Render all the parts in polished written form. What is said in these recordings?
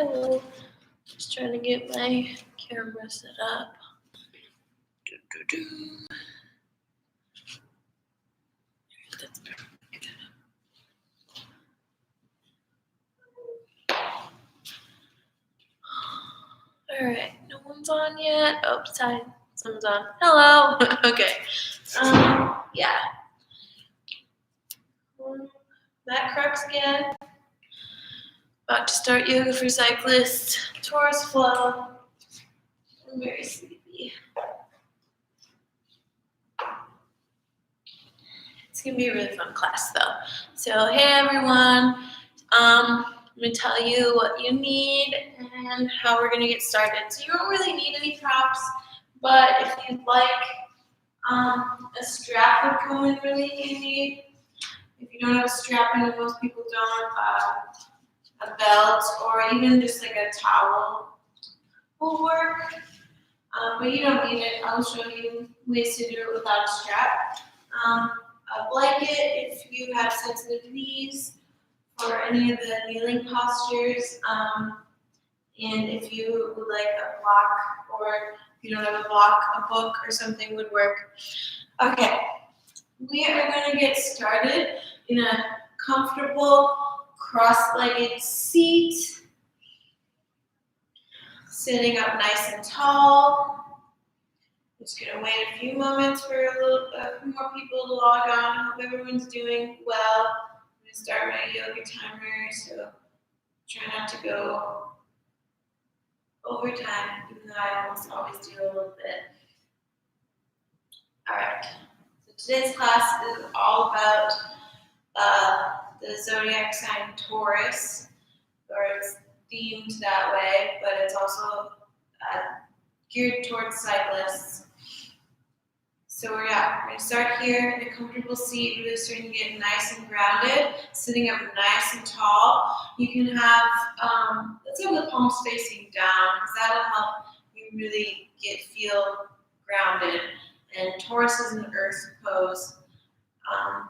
Hello. Just trying to get my camera set up. That's perfect. Alright, no one's on yet. Oh, sorry, someone's on. Hello. Okay. Yeah. Back crux again. About to start yoga for cyclists. Taurus flow. I'm very sleepy. It's gonna be a really fun class though. So hey everyone. I'm gonna tell you what you need and how we're gonna get started. So you don't really need any props, but if you'd like, a strap would come in really handy. If you don't have a strap, I know most people don't, a belt or even just like a towel will work. But you don't need it. I'll show you ways to do it without a strap. A blanket if you have sensitive knees or any of the kneeling postures. And if you would like a block, or if you don't have a block, a book or something would work. Okay, we are going to get started in a comfortable cross-legged seat, sitting up nice and tall. Just going to wait a few moments for a little more people to log on. I hope everyone's doing well. I'm going to start my yoga timer, so try not to go over time, even though I almost always do a little bit. Alright, so today's class is all about the zodiac sign Taurus, or it's themed that way, but it's also geared towards cyclists. So we're going to start here in a comfortable seat, really starting to get nice and grounded, sitting up nice and tall. You can have, let's have the palms facing down, because that'll help you really feel grounded. And Taurus is an earth pose.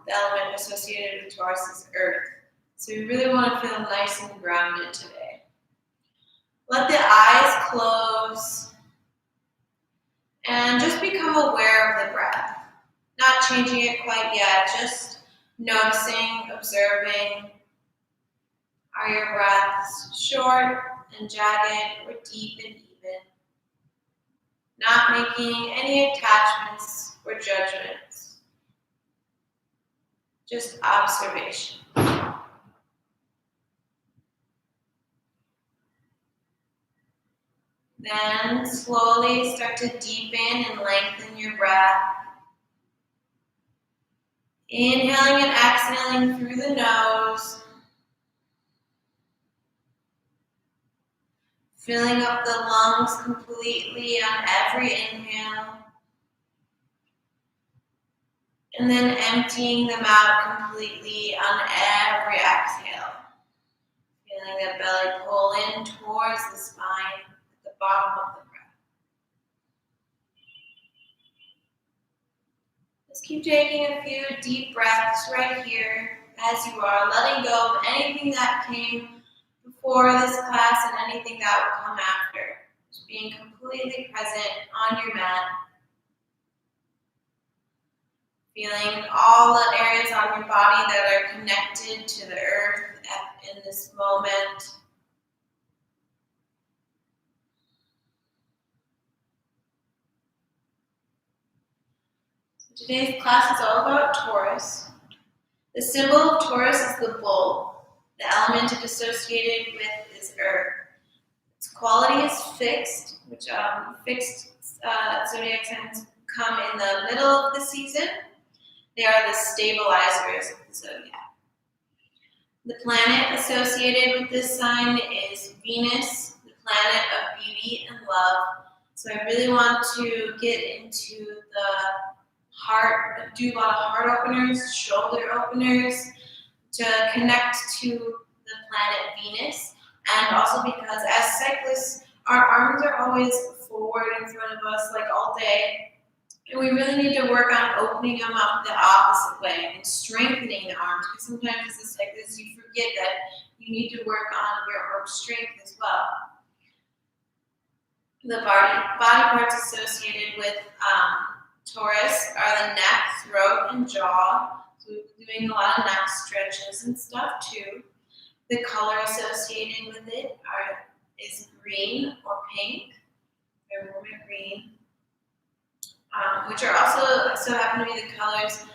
The element associated with Taurus is earth. So you really want to feel nice and grounded today. Let the eyes close. And just become aware of the breath. Not changing it quite yet, just noticing, observing. Are your breaths short and jagged or deep and even? Not making any attachments or judgments. Just observation. Then slowly start to deepen and lengthen your breath. Inhaling and exhaling through the nose. Filling up the lungs completely on every inhale. And then emptying them out completely on every exhale. Feeling that belly pull in towards the spine. Bottom of the breath. Just keep taking a few deep breaths right here as you are, letting go of anything that came before this class and anything that will come after. Just being completely present on your mat. Feeling all the areas on your body that are connected to the earth in this moment. Today's class is all about Taurus. The symbol of Taurus is the bull. The element it is associated with is earth. Its quality is fixed, which fixed zodiac signs come in the middle of the season. They are the stabilizers of the zodiac. The planet associated with this sign is Venus, the planet of beauty and love. So I really want to get into the heart, do a lot of heart openers, shoulder openers to connect to the planet Venus. And also because as cyclists, our arms are always forward in front of us like all day. And we really need to work on opening them up the opposite way and strengthening the arms. Because sometimes as a cyclist, you forget that you need to work on your arm strength as well. The body parts associated with Taurus are the neck, throat, and jaw. So we're doing a lot of neck stretches and stuff too. The color associated with it is green or pink. Or green, which are also so happen to be the colors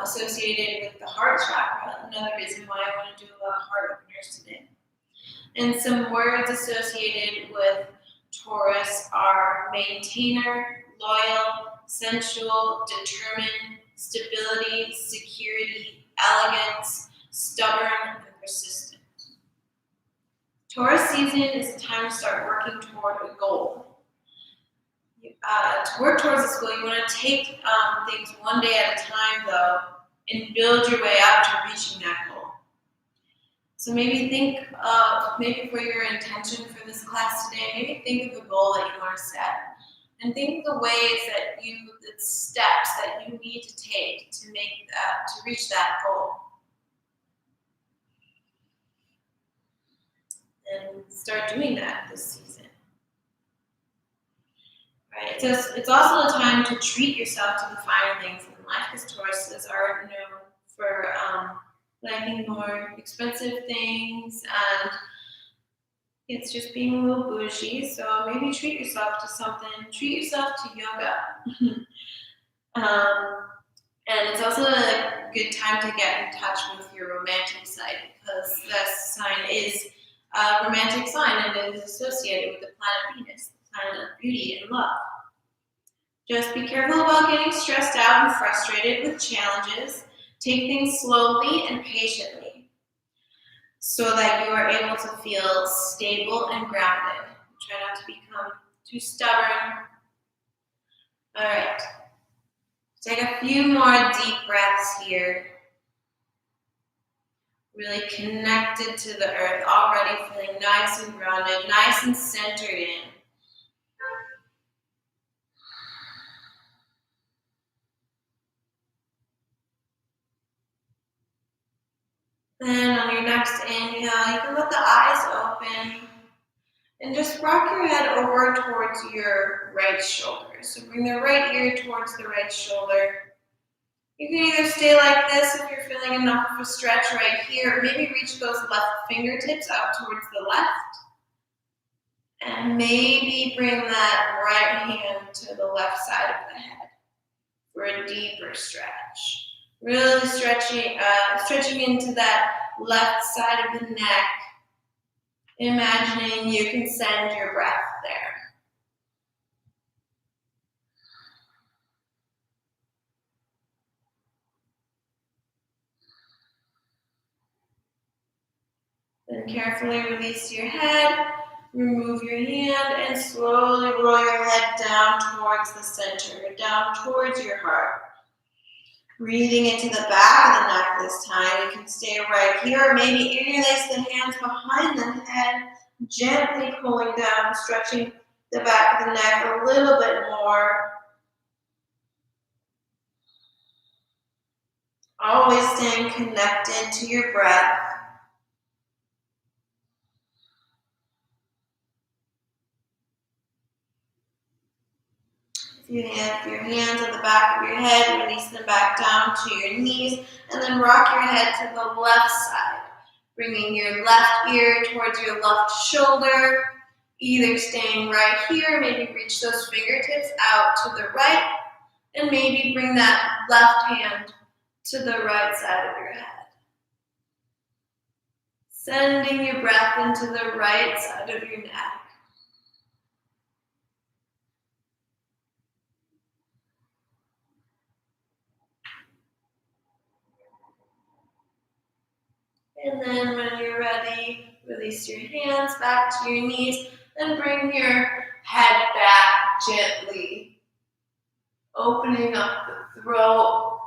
associated with the heart chakra. Another reason why I want to do a lot of heart openers today. And some words associated with Taurus are maintainer, loyal, sensual, determined, stability, security, elegance, stubborn, and persistent. Taurus season is a time to start working toward a goal. To work towards this goal, you want to take things one day at a time, though, and build your way up to reaching that goal. So maybe think of, maybe for your intention for this class today, maybe think of the goal that you want to set. And think of the ways that the steps that you need to take to make that, to reach that goal. And start doing that this season. Right? It's also a time to treat yourself to the finer things in life, because Tauruses are known for liking more expensive things, and it's just being a little bougie. So maybe treat yourself to something. Treat yourself to yoga. And it's also a good time to get in touch with your romantic side, because this sign is a romantic sign and it is associated with the planet Venus, the planet of beauty and love. Just be careful about getting stressed out and frustrated with challenges. Take things slowly and patiently so that you are able to feel stable and grounded. Try not to become too stubborn. All right. Take a few more deep breaths here. Really connected to the earth, already feeling nice and grounded, nice and centered in. Then on your next inhale, you can let the eyes open and just rock your head over towards your right shoulder. So bring the right ear towards the right shoulder. You can either stay like this if you're feeling enough of a stretch right here, or maybe reach those left fingertips out towards the left. And maybe bring that right hand to the left side of the head for a deeper stretch. Really stretching into that left side of the neck. Imagining you can send your breath there. Then carefully release your head, remove your hand, and slowly roll your head down towards the center, down towards your heart. Breathing into the back of the neck this time. You can stay right here, or maybe interlace the hands behind the head, gently pulling down, stretching the back of the neck a little bit more. Always staying connected to your breath. If you have your hands at the back of your head, release them back down to your knees, and then rock your head to the left side, bringing your left ear towards your left shoulder, either staying right here, maybe reach those fingertips out to the right, and maybe bring that left hand to the right side of your head. Sending your breath into the right side of your neck. And then when you're ready, release your hands back to your knees and bring your head back gently. Opening up the throat.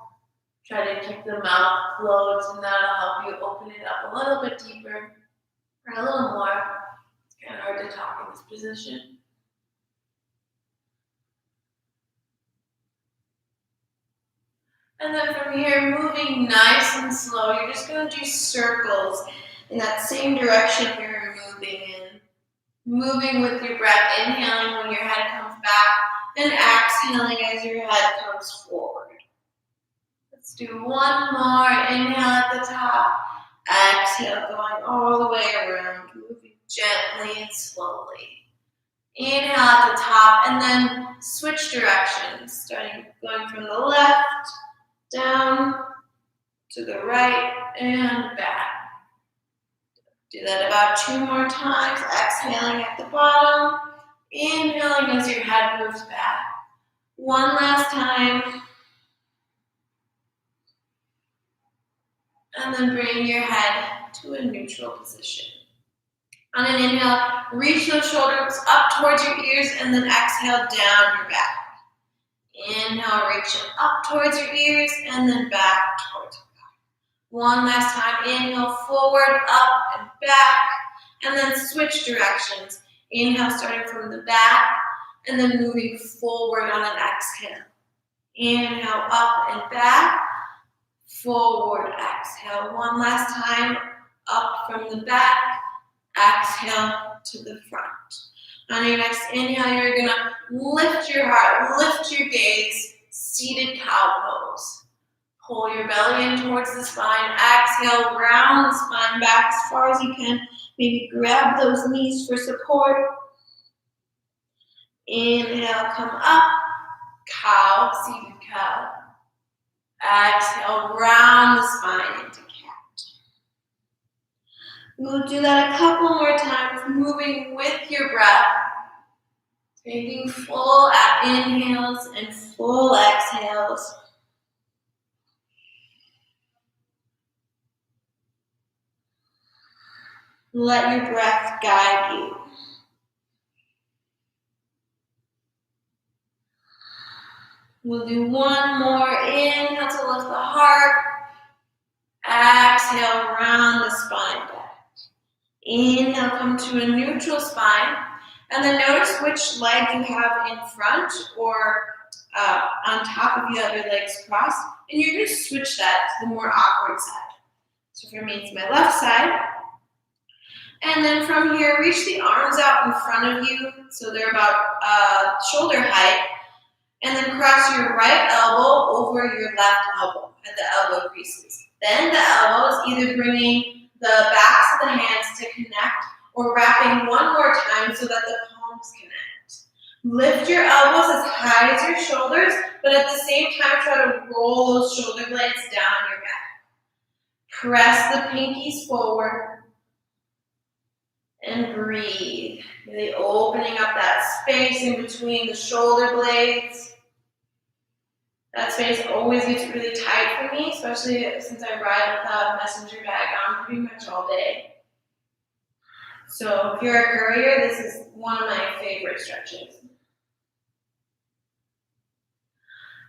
Try to keep the mouth closed, and that'll help you open it up a little bit deeper or a little more. It's kind of hard to talk in this position. And then from here, moving nice and slow, you're just going to do circles in that same direction you're moving in. Moving with your breath, inhaling when your head comes back, and exhaling as your head comes forward. Let's do one more. Inhale at the top, exhale, going all the way around, moving gently and slowly. Inhale at the top, and then switch directions, going from the left, down, to the right, and back. Do that about 2 more times, exhaling at the bottom, inhaling as your head moves back. One last time. And then bring your head to a neutral position. On an inhale, reach those shoulders up towards your ears, and then exhale down your back. Inhale, reach them up towards your ears, and then back towards your back. One last time, inhale, forward, up, and back, and then switch directions. Inhale, starting from the back, and then moving forward on an exhale. Inhale, up and back, forward, exhale. One last time, up from the back, exhale to the front. On your next inhale, you're gonna lift your heart, lift your gaze, seated cow pose. Pull your belly in towards the spine, exhale, round the spine back as far as you can. Maybe grab those knees for support. Inhale, come up, cow, seated cow. Exhale, round the spine into cat. We'll do that a couple more times, moving with your breath. Taking full inhales and full exhales. Let your breath guide you. We'll do one more. Inhale to lift the heart. Exhale, round the spine back. Inhale, come to a neutral spine. And then notice which leg you have in front or on top of the other legs crossed. And you're going to switch that to the more awkward side. So for me, it's my left side. And then from here, reach the arms out in front of you. So they're about shoulder height. And then cross your right elbow over your left elbow at the elbow creases. Then the elbows, either bringing the backs of the hands to connect or wrapping one more time so that the palms connect. Lift your elbows as high as your shoulders, but at the same time, try to roll those shoulder blades down your back. Press the pinkies forward and breathe. Really opening up that space in between the shoulder blades. That space always gets really tight for me, especially since I ride with a messenger bag on pretty much all day. So if you're a courier, this is one of my favorite stretches.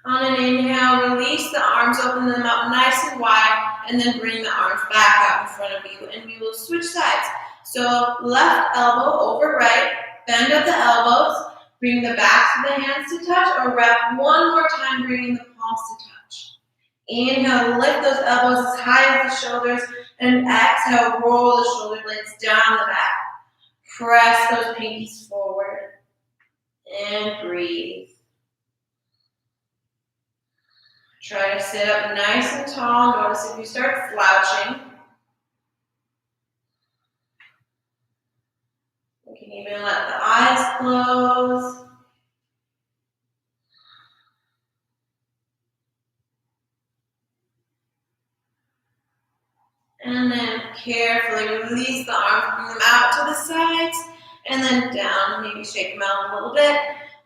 On an inhale, release the arms, open them up nice and wide, and then bring the arms back out in front of you, and we will switch sides. So left elbow over right, bend at the elbows, bring the backs of the hands to touch, or wrap one more time, bringing the palms to touch. Inhale, lift those elbows as high as the shoulders, and exhale, roll the shoulder blades down the back. Press those pinkies forward, and breathe. Try to sit up nice and tall. Notice if you start slouching. You can even let the eyes close. And then carefully release the arms, bring them out to the sides, and then down. Maybe shake them out a little bit.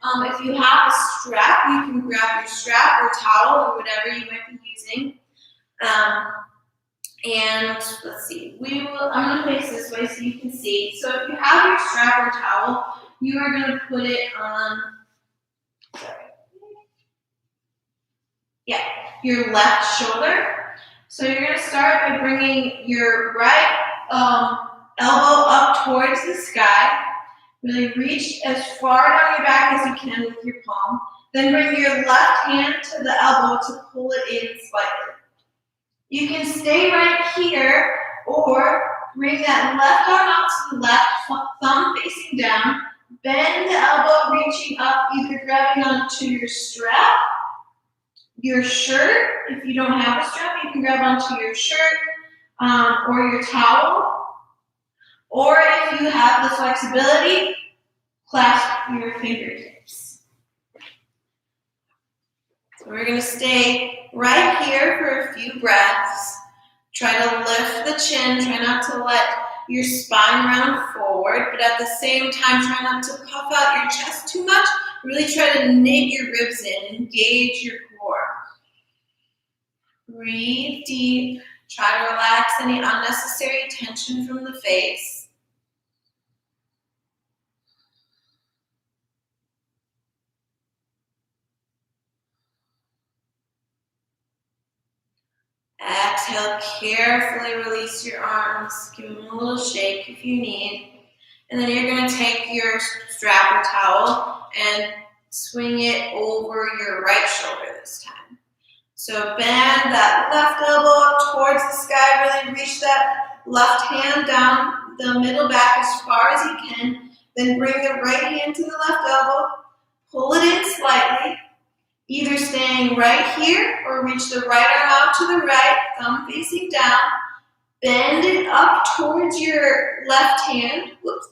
If you have a strap, you can grab your strap or towel or whatever you might be using. And let's see, I'm going to face this way so you can see. So if you have your strap or towel, you are going to put it on, your left shoulder. So you're going to start by bringing your right elbow up towards the sky. Really reach as far down your back as you can with your palm. Then bring your left hand to the elbow to pull it in slightly. You can stay right here or bring that left arm out to the left, thumb facing down. Bend the elbow, reaching up, either grabbing onto your strap, your shirt. If you don't have a strap, you can grab onto your shirt or your towel. Or if you have the flexibility, clasp your fingertips. So we're going to stay right here for a few breaths. Try to lift the chin. Try not to let your spine round forward, but at the same time, try not to puff out your chest too much. Really try to knit your ribs in, engage your core. Breathe deep. Try to relax any unnecessary tension from the face. Exhale, carefully release your arms. Give them a little shake if you need. And then you're going to take your strap or towel and swing it over your right shoulder this time. So bend that left elbow up towards the sky. Really reach that left hand down the middle back as far as you can. Then bring the right hand to the left elbow. Pull it in slightly. Either staying right here or reach the right arm out to the right, thumb facing down. Bend it up towards your left hand. Whoops.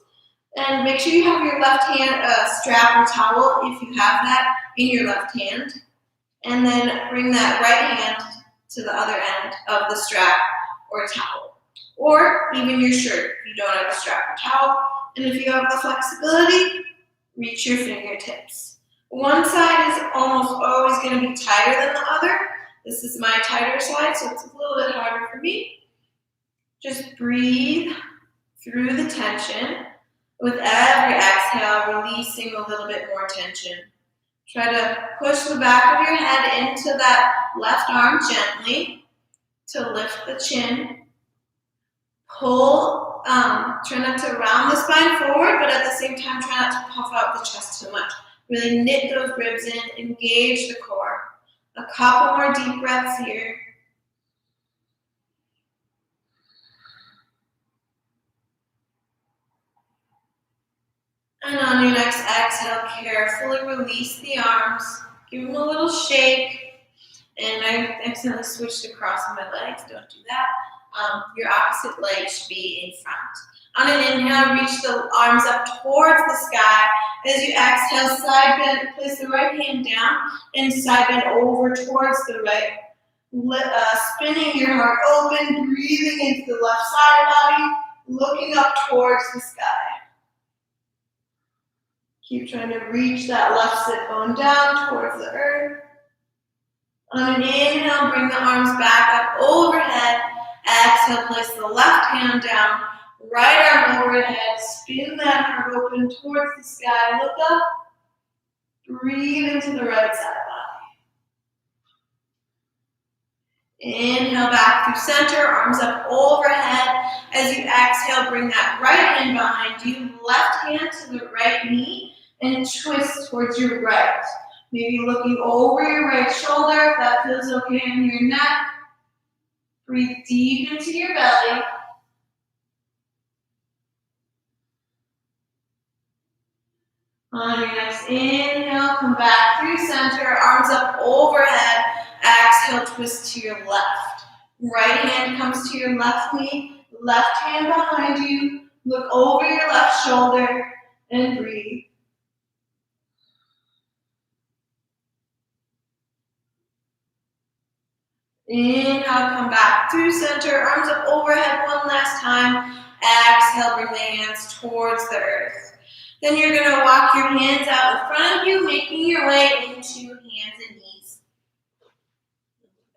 And make sure you have your left hand strap or towel, if you have that, in your left hand. And then bring that right hand to the other end of the strap or towel. Or even your shirt if you don't have a strap or towel. And if you have the flexibility, reach your fingertips. One side is almost always going to be tighter than the other. This is my tighter side, so it's a little bit harder for me. Just breathe through the tension. With every exhale, releasing a little bit more tension. Try to push the back of your head into that left arm gently to lift the chin. Pull, try not to round the spine forward, but at the same time, try not to puff out the chest too much. Really knit those ribs in, engage the core. A couple more deep breaths here. And on your next exhale, carefully release the arms. Give them a little shake. And I accidentally switched across my legs. Don't do that. Your opposite leg should be in front. On an inhale, reach the arms up towards the sky. As you exhale, side bend, place the right hand down and side bend over towards the right. Spinning your heart open, breathing into the left side body, looking up towards the sky. Keep trying to reach that left sit bone down towards the earth. On an inhale, bring the arms back up overhead. Exhale, place the left hand down, right arm overhead. Spin that heart open towards the sky. Look up. Breathe into the right side body. Inhale back through center, arms up overhead. As you exhale, bring that right hand behind you, left hand to the right knee, and twist towards your right. Maybe looking over your right shoulder, if that feels okay in your neck. Breathe deep into your belly. On your next inhale, come back through center, arms up overhead. Exhale, twist to your left. Right hand comes to your left knee, left hand behind you. Look over your left shoulder and breathe. Inhale, come back through center, arms up overhead one last time. Exhale, bring the hands towards the earth. Then you're going to walk your hands out in front of you, making your way into hands and knees.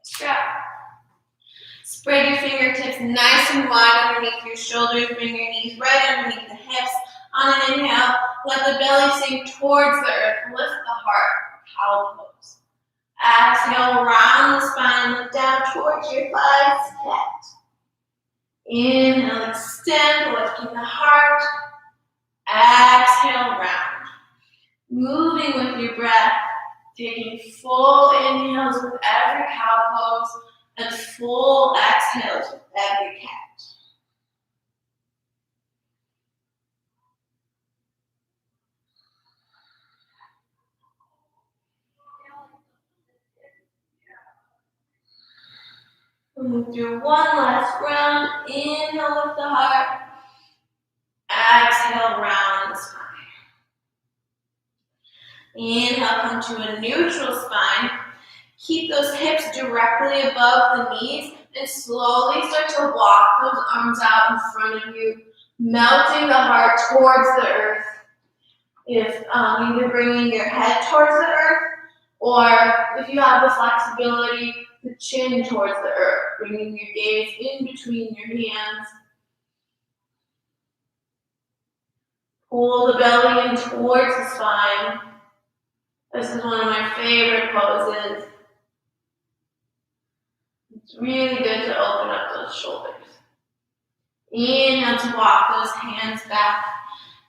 Strap. Spread your fingertips nice and wide underneath your shoulders. Bring your knees right underneath the hips. On an inhale, let the belly sink towards the earth. Lift the heart. Cow pose. Exhale, round the spine, look down towards your thighs, cat. Inhale, extend, lifting the heart. Exhale, round. Moving with your breath, taking full inhales with every cow pose and full exhales with every cat. Coming through one last round. Inhale with the heart. Exhale, round the spine. Inhale, come to a neutral spine. Keep those hips directly above the knees and slowly start to walk those arms out in front of you, melting the heart towards the earth. If either bringing your head towards the earth, or if you have the flexibility, the chin towards the earth, bringing your gaze in between your hands. Pull the belly in towards the spine. This is one of my favorite poses. It's really good to open up those shoulders. Inhale to walk those hands back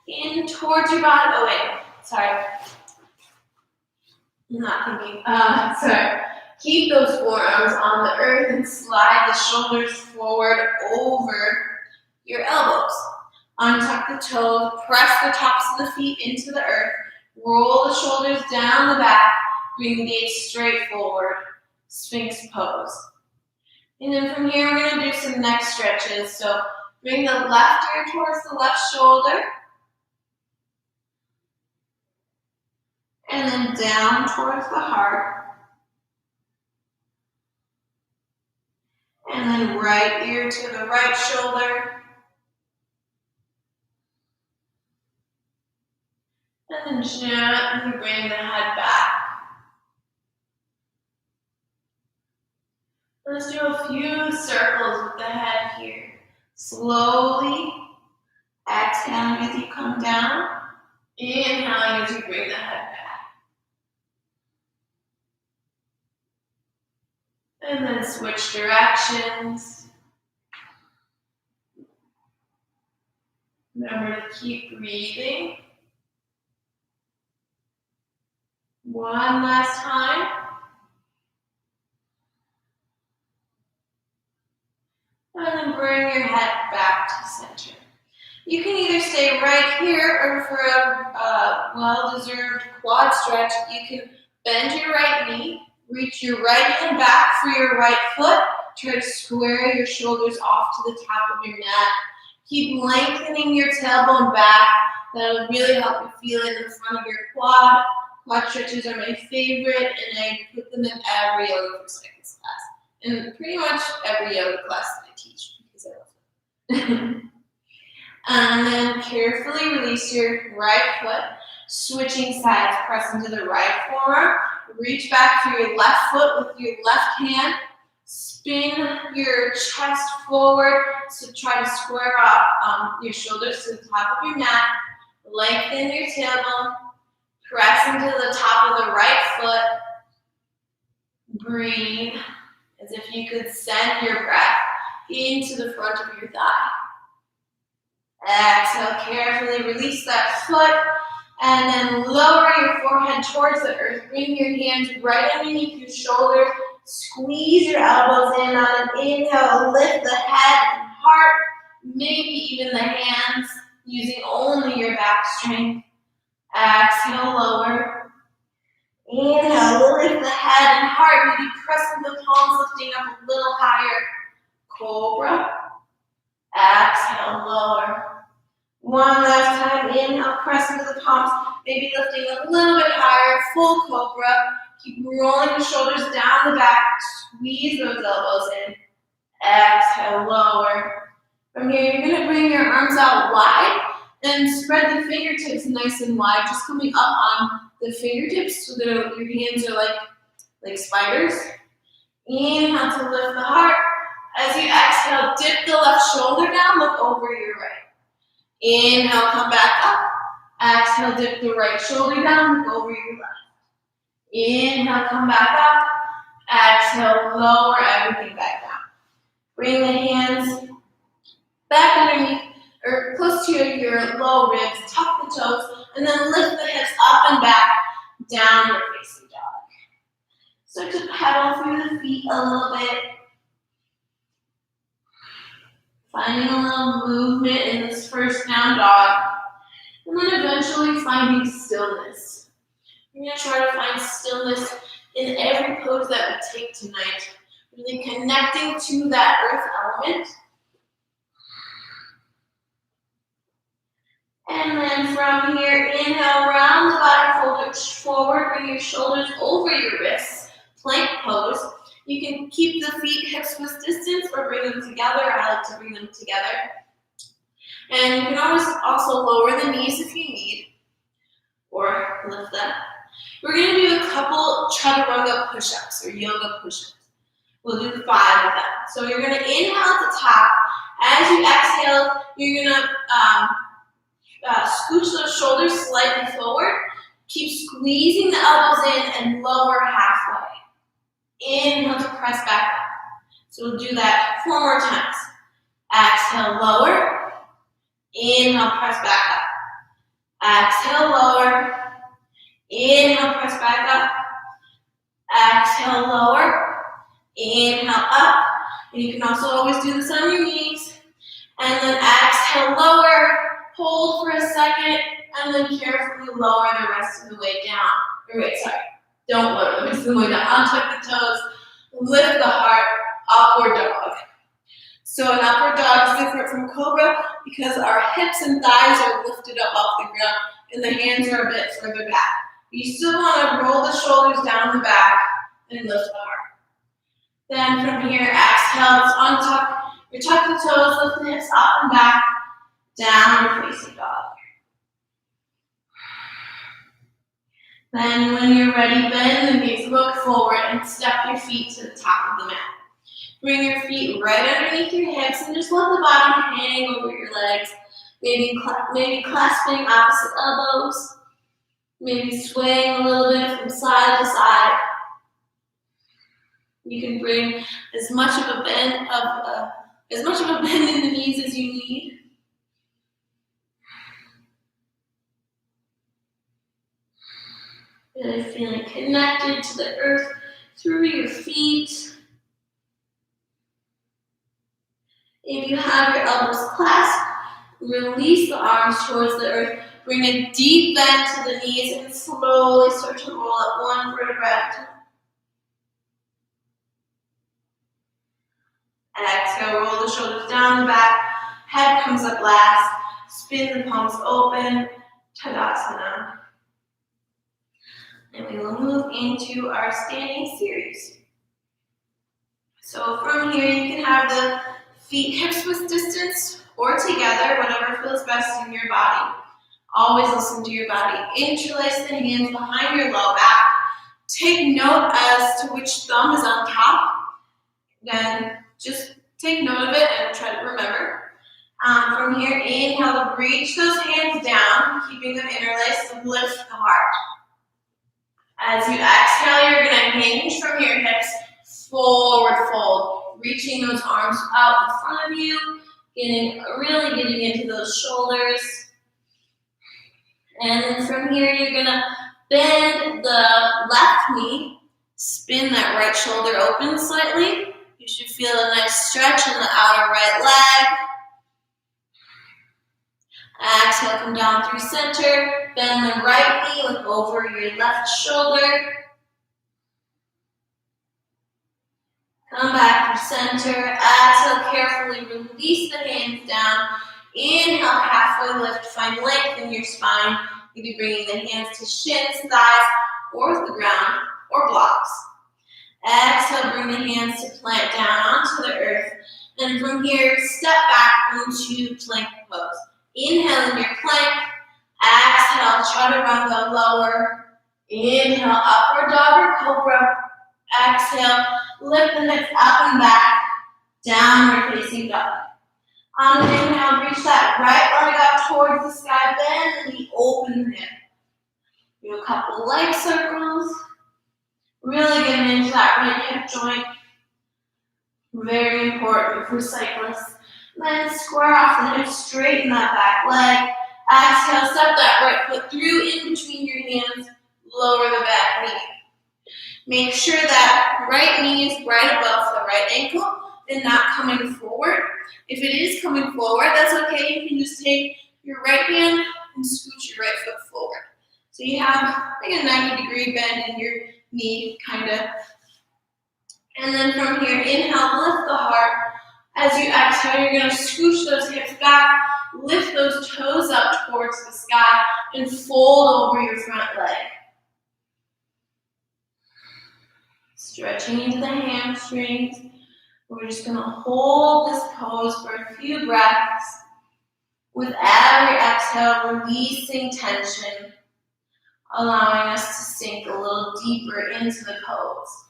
in towards your body. Oh wait, sorry. I'm not thinking. Sorry. Keep those forearms on the earth and slide the shoulders forward over your elbows. Untuck the toes, press the tops of the feet into the earth, roll the shoulders down the back, bring the gaze straight forward, Sphinx pose. And then from here, we're going to do some neck stretches. So bring the left ear towards the left shoulder, and then down towards the heart. And then right ear to the right shoulder. And then gently bring the head back. Let's do a few circles with the head here. Slowly exhaling as you come down. Inhaling as you bring the head back. And then switch directions. Remember to keep breathing. One last time. And then bring your head back to center. You can either stay right here or for a well-deserved quad stretch, you can bend your right knee, reach your right hand back for your right foot, try to square your shoulders off to the top of your mat. Keep lengthening your tailbone back. That'll really help you feel it in front of your quad. Quad stretches are my favorite, and I put them in every yoga for cyclist class. And pretty much every yoga class that I teach, because I love it. And then carefully release your right foot, switching sides, press into the right forearm, reach back for your left foot with your left hand, spin your chest forward, so try to square off your shoulders to the top of your mat, lengthen your tailbone, press into the top of the right foot, breathe as if you could send your breath into the front of your thigh. Exhale, carefully release that foot, and then lower your forehead towards the earth. Bring your hands right underneath your shoulders. Squeeze your elbows in on an inhale. Lift the head and heart, maybe even the hands, using only your back strength. Exhale, lower. Inhale, lift the head and heart. Maybe pressing the palms, lifting up a little higher. Cobra. Exhale, lower. One last time, inhale, press into the palms, maybe lifting a little bit higher, full cobra. Keep rolling the shoulders down the back, squeeze those elbows in. Exhale, lower. From here, you're gonna bring your arms out wide and spread the fingertips nice and wide, just coming up on the fingertips so that your hands are like spiders. Inhale to lift the heart. As you exhale, dip the left shoulder down, look over your right. Inhale, come back up. Exhale, dip the right shoulder down, look over your left. Inhale, come back up. Exhale, lower everything back down. Bring the hands back underneath or close to your low ribs, tuck the toes, and then lift the hips up and back, downward facing dog. Start to pedal through the feet a little bit. Finding a little movement in this first down dog, and then eventually finding stillness. We're going to try to find stillness in every pose that we take tonight. Really connecting to that earth element. And then from here, inhale, round the body forward, bring your shoulders over your wrists, plank pose. You can keep the feet hips width distance or bring them together. I like to bring them together. And you can always also lower the knees if you need, or lift them. We're going to do a couple chaturanga push-ups or yoga push-ups. We'll do 5 of them. So you're going to inhale at the top. As you exhale, you're going to scooch those shoulders slightly forward. Keep squeezing the elbows in and lower halfway. Inhale to press back up. So we'll do that 4 more times. Exhale, lower. Inhale, press back up. Exhale, lower. Inhale, press back up. Exhale, lower. Inhale, up. And you can also always do this on your knees. And then exhale, lower. Hold for a second. And then carefully lower the rest of the way down. Don't lower the rest of the way down. Untuck the toes. Lift the heart. Upward dog. So an upward dog is different from cobra because our hips and thighs are lifted up off the ground and the hands are a bit further back. You still want to roll the shoulders down the back and lift the heart. Then from here, exhale, untuck. You tuck the toes, lift the hips up and back, downward facing dog. Then when you're ready, bend the knees, look forward, and step your feet to the top of the mat. Bring your feet right underneath your hips and just let the body hang over your legs. Maybe clasping opposite elbows. Maybe swaying a little bit from side to side. You can bring as much of a bend in the knees as you need. Really feeling connected to the earth through your feet. If you have your elbows clasped, release the arms towards the earth. Bring a deep bend to the knees and slowly start to roll up one vertebra at a time. Exhale, roll the shoulders down the back. Head comes up last. Spin the palms open. Tadasana. And we will move into our standing series. So from here, you can have the feet hips width distance or together, whatever feels best in your body. Always listen to your body. Interlace the hands behind your low back. Take note as to which thumb is on top. Then just take note of it and try to remember. From here, inhale to reach those hands down, keeping them interlaced and lift the heart. As you exhale, you're going to hinge from your hips, forward fold, reaching those arms out in front of you, really getting into those shoulders. And then from here, you're going to bend the left knee, spin that right shoulder open slightly. You should feel a nice stretch in the outer right leg. Exhale, come down through center. Bend the right knee, look over your left shoulder. Come back through center. Exhale, carefully release the hands down. Inhale, halfway lift. Find length in your spine. Maybe bringing the hands to shins, thighs, or the ground, or blocks. Exhale, bring the hands to plant down onto the earth. And from here, step back into plank pose. Inhale in your plank. Exhale, chaturanga, lower. Inhale, upward dog or cobra. Exhale, lift the hips up and back. Downward facing dog. On the inhale, reach that right leg up towards the sky. Bend the knee, open the hip. Do a couple leg circles. Really getting into that right hip joint. Very important for cyclists. Then square off the hips, straighten that back leg. Exhale, step that right foot through in between your hands. Lower the back knee. Make sure that right knee is right above the right ankle and not coming forward. If it is coming forward, that's okay. You can just take your right hand and scooch your right foot forward. So you have like a 90-degree bend in your knee, kind of. And then from here, inhale, lift the heart. As you exhale, you're going to scooch those hips back, lift those toes up towards the sky, and fold over your front leg. Stretching into the hamstrings. We're just going to hold this pose for a few breaths. With every exhale, releasing tension, allowing us to sink a little deeper into the pose.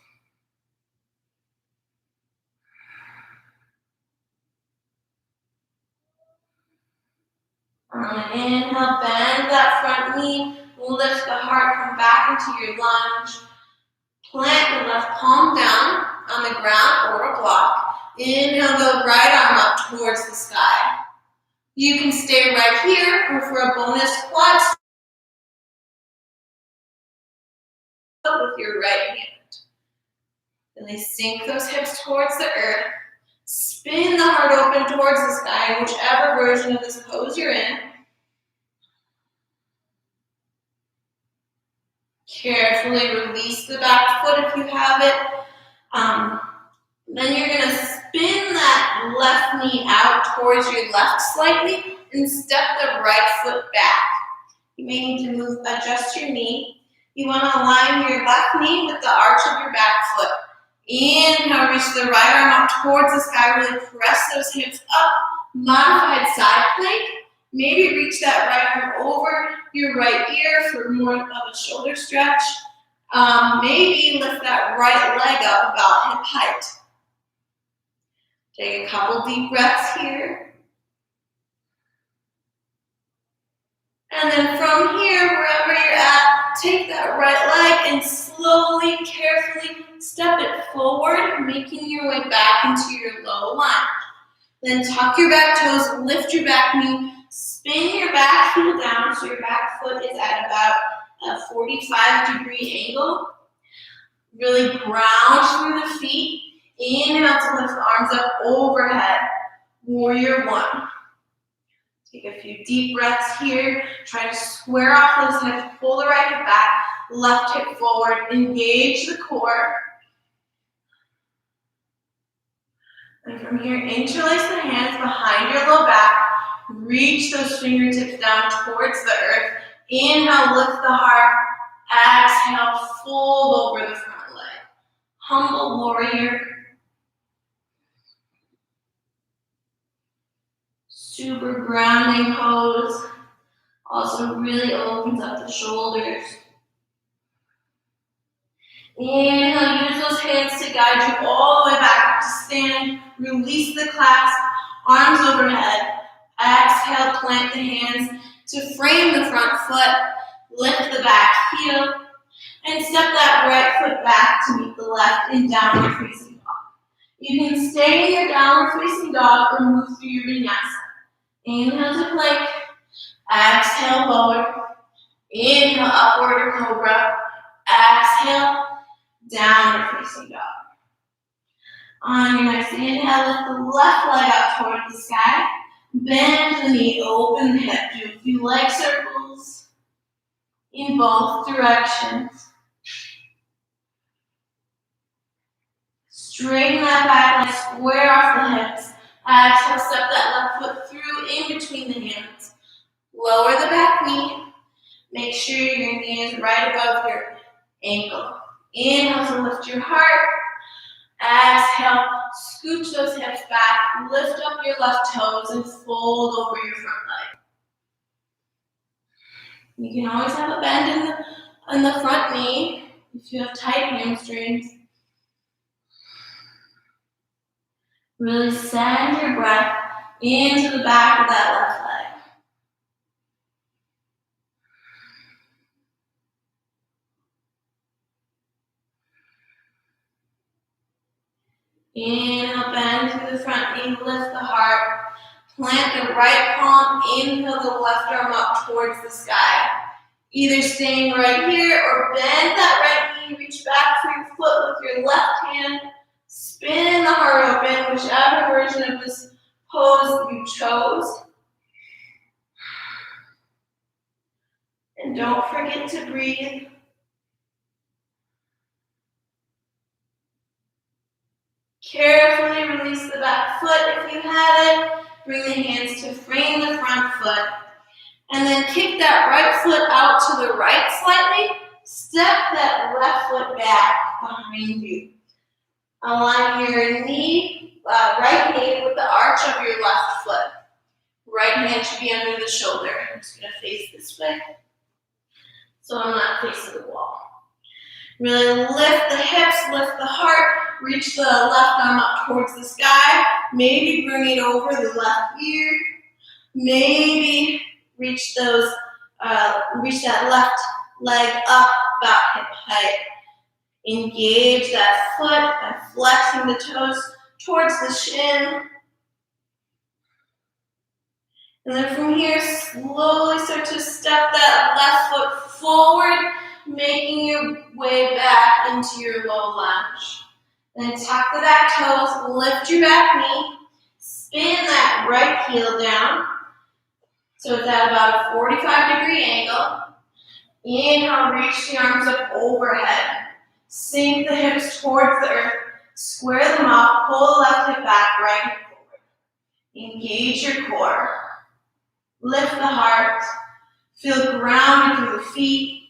Inhale, bend that front knee, lift the heart, come back into your lunge. Plant the left palm down on the ground or a block. Inhale, the right arm up towards the sky. You can stay right here, or for a bonus quad with your right hand. Really sink those hips towards the earth. Spin the heart open towards the sky, whichever version of this pose you're in. Carefully release the back foot if you have it. Then you're going to spin that left knee out towards your left slightly and step the right foot back. You may need to adjust your knee. You want to align your left knee with the arch of your back foot. Inhale, reach the right arm up towards the sky. Really press those hips up. Modified side plank. Maybe reach that right arm over your right ear for more of a shoulder stretch. Maybe lift that right leg up about hip height. Take a couple deep breaths here. And then from here, wherever you're at, take that right leg and slowly, carefully step it forward, making your way back into your low lunge. Then tuck your back toes, lift your back knee, spin your back heel down so your back foot is at about a 45-degree angle. Really ground through the feet. Inhale to lift the arms up overhead. Warrior one. Take a few deep breaths here. Try to square off those hips. Pull the right hip back. Left hip forward. Engage the core. And from here, interlace the hands behind your low back. Reach those fingertips down towards the earth. Inhale, lift the heart. Exhale, fold over the front leg. Humble warrior. Super grounding pose. Also really opens up the shoulders. Inhale, use those hands to guide you all the way back to stand. Release the clasp, arms overhead. Exhale, plant the hands to frame the front foot. Lift the back heel. And step that right foot back to meet the left in downward facing dog. You can stay in your downward facing dog or move through your vinyasa. Inhale to plank. Exhale, lower. Inhale, upward or cobra. Exhale, downward facing dog. On your next inhale, lift the left leg up toward the sky. Bend the knee, open the hip. Do a few leg circles in both directions. Straighten that back leg, square off the hips. Exhale, step that left foot through in between the hands. Lower the back knee. Make sure your knee is right above your ankle. Inhale to lift your heart. Exhale, scooch those hips back. Lift up your left toes and fold over your front leg. You can always have a bend in the front knee if you have tight hamstrings. Really send your breath into the back of that left leg. Inhale, bend through the front knee, lift the heart. Plant the right palm, inhale the left arm up towards the sky. Either staying right here or bend that right knee, reach back for your foot with your left hand. Spin the heart open, whichever version of this pose you chose. And don't forget to breathe. Carefully release the back foot if you had it. Bring the hands to frame the front foot. And then kick that right foot out to the right slightly. Step that left foot back behind you. Align your knee, right knee with the arch of your left foot. Right hand should be under the shoulder. I'm just going to face this way so I'm not facing the wall. Really lift the hips, lift the heart, reach the left arm up towards the sky. Maybe bring it over the left ear. Maybe reach that left leg up about hip height. Engage that foot by flexing the toes towards the shin. And then from here, slowly start to step that left foot forward, making your way back into your low lunge. Then tuck the back toes, lift your back knee, spin that right heel down. So it's at about a 45-degree angle. Inhale, reach the arms up overhead. Sink the hips towards the earth. Square them up, pull the left hip back, right hip forward. Engage your core. Lift the heart. Feel grounded through the feet.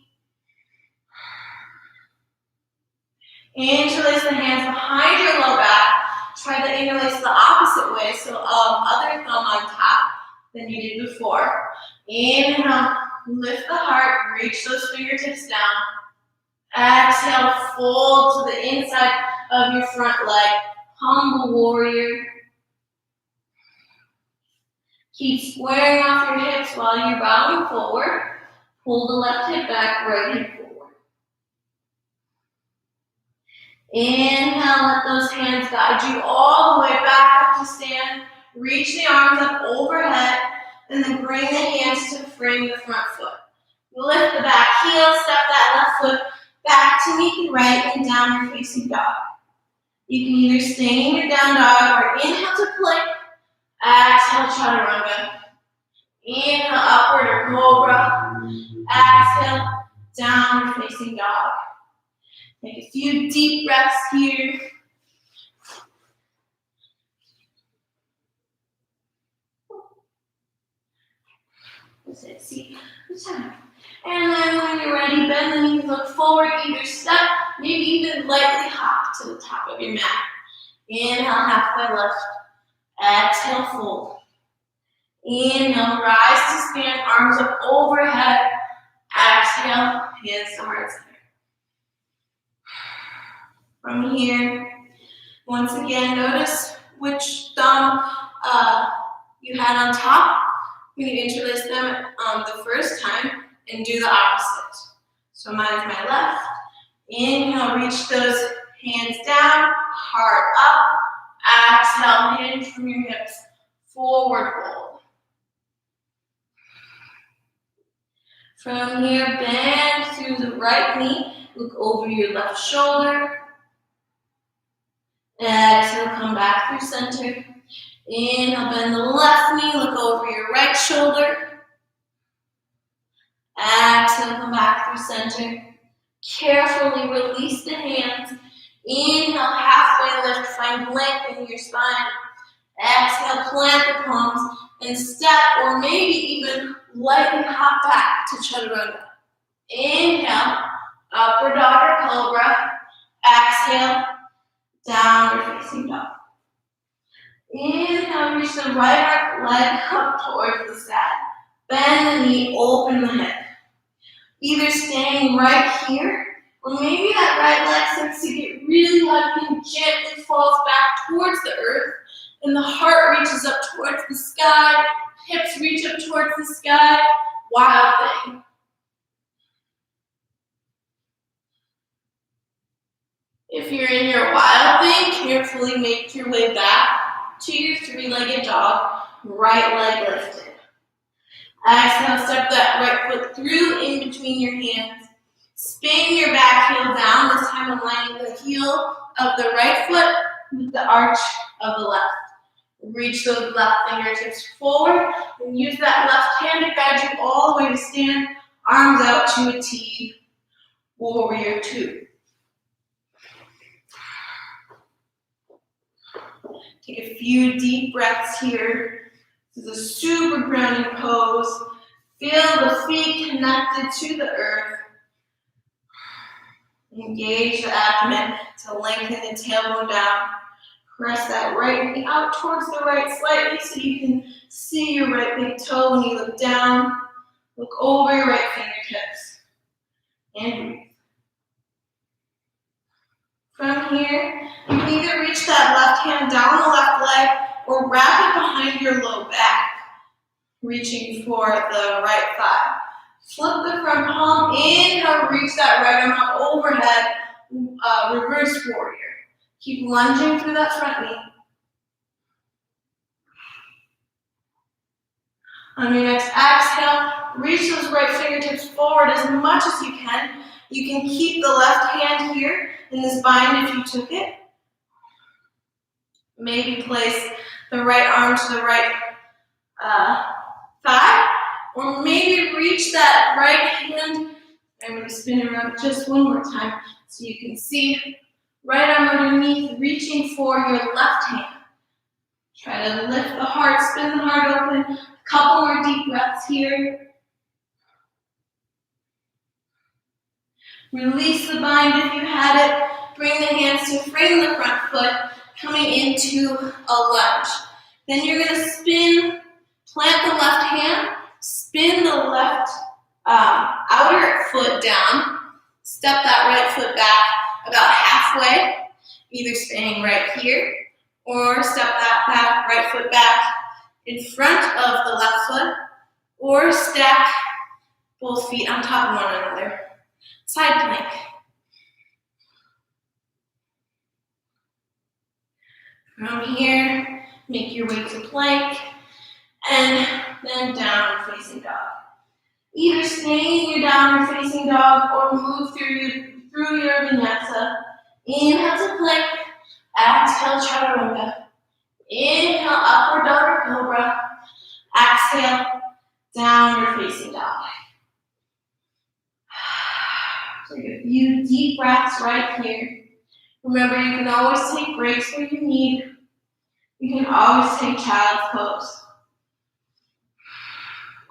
Interlace the hands behind your low back. Try to interlace the opposite way, so other thumb on top than you did before. Inhale, lift the heart, reach those fingertips down. Exhale, fold to the inside of your front leg. Humble warrior. Keep squaring off your hips while you're bowing forward. Pull the left hip back, right hip forward. Inhale, let those hands guide you all the way back up to stand. Reach the arms up overhead, and then bring the hands to frame the front foot. Lift the back heel, step that left foot back to meet the right, and downward facing dog. You can either stay in your down dog or inhale to plank. Exhale, chaturanga. Inhale, upward or cobra. Exhale, downward facing dog. Take a few deep breaths here. That's it, see, good time. And then when you're ready, bend the knees, look forward, either step, maybe even lightly hop to the top of your mat. Inhale, halfway lift. Exhale, fold. Inhale, rise to stand, arms up overhead. Exhale, hands to heart center. From here, once again, notice which thumb you had on top. You can interlace them the first time and do the opposite. So mine is my left. Inhale, reach those hands down, heart up. Exhale, hinge from your hips, forward fold. From here, bend through the right knee, look over your left shoulder. Exhale, come back through center. Inhale, bend the left knee, look over your right shoulder. Exhale, come back through center. Carefully release the hands. Inhale, halfway lift, find length in your spine. Exhale, plant the palms and step or maybe even lightly hop back to chaturanga. Inhale, upward dog or cobra. Exhale, downward facing dog. Inhale, reach the right leg up towards the sky. Bend the knee, open the hip. Either staying right here, or maybe that right leg starts to get really heavy and gently falls back towards the earth, and the heart reaches up towards the sky, hips reach up towards the sky. Wild thing. If you're in your wild thing, carefully make your way back to your three-legged dog, right leg lifted. Exhale, step that right foot through in between your hands. Spin your back heel down, this time aligning the heel of the right foot with the arch of the left. Reach those left fingertips forward and use that left hand to guide you all the way to stand, arms out to a T, warrior two. Take a few deep breaths here. This is a super grounding pose. Feel the feet connected to the earth. Engage the abdomen to lengthen the tailbone down. Press that right knee out towards the right slightly so you can see your right big toe when you look down. Look over your right fingertips. And breathe. From here, you can either reach that left hand down the left leg or wrap it behind your low back, reaching for the right thigh. Flip the front palm, inhale, reach that right arm up overhead, reverse warrior. Keep lunging through that front knee. On your next exhale, reach those right fingertips forward as much as you can. You can keep the left hand here in this bind if you took it. Maybe place the right arm to the right thigh, or maybe reach that right hand. I'm going to spin around just one more time so you can see. Right arm underneath, reaching for your left hand. Try to lift the heart, spin the heart open. A couple more deep breaths here. Release the bind if you had it. Bring the hands to frame the front foot, coming into a lunge. Then you're going to spin, plant the left hand, spin the left outer foot down, step that right foot back about halfway, either staying right here, or step that right foot back in front of the left foot, or stack both feet on top of one another. Side plank. From here, make your way to plank, and then downward facing dog. Either stay in your downward facing dog or move through your vinyasa. Inhale to plank, exhale chaturanga. Inhale, upward dog or cobra. Exhale, downward facing dog. Take a few deep breaths right here. Remember, you can always take breaks where you need. You can always take child's pose.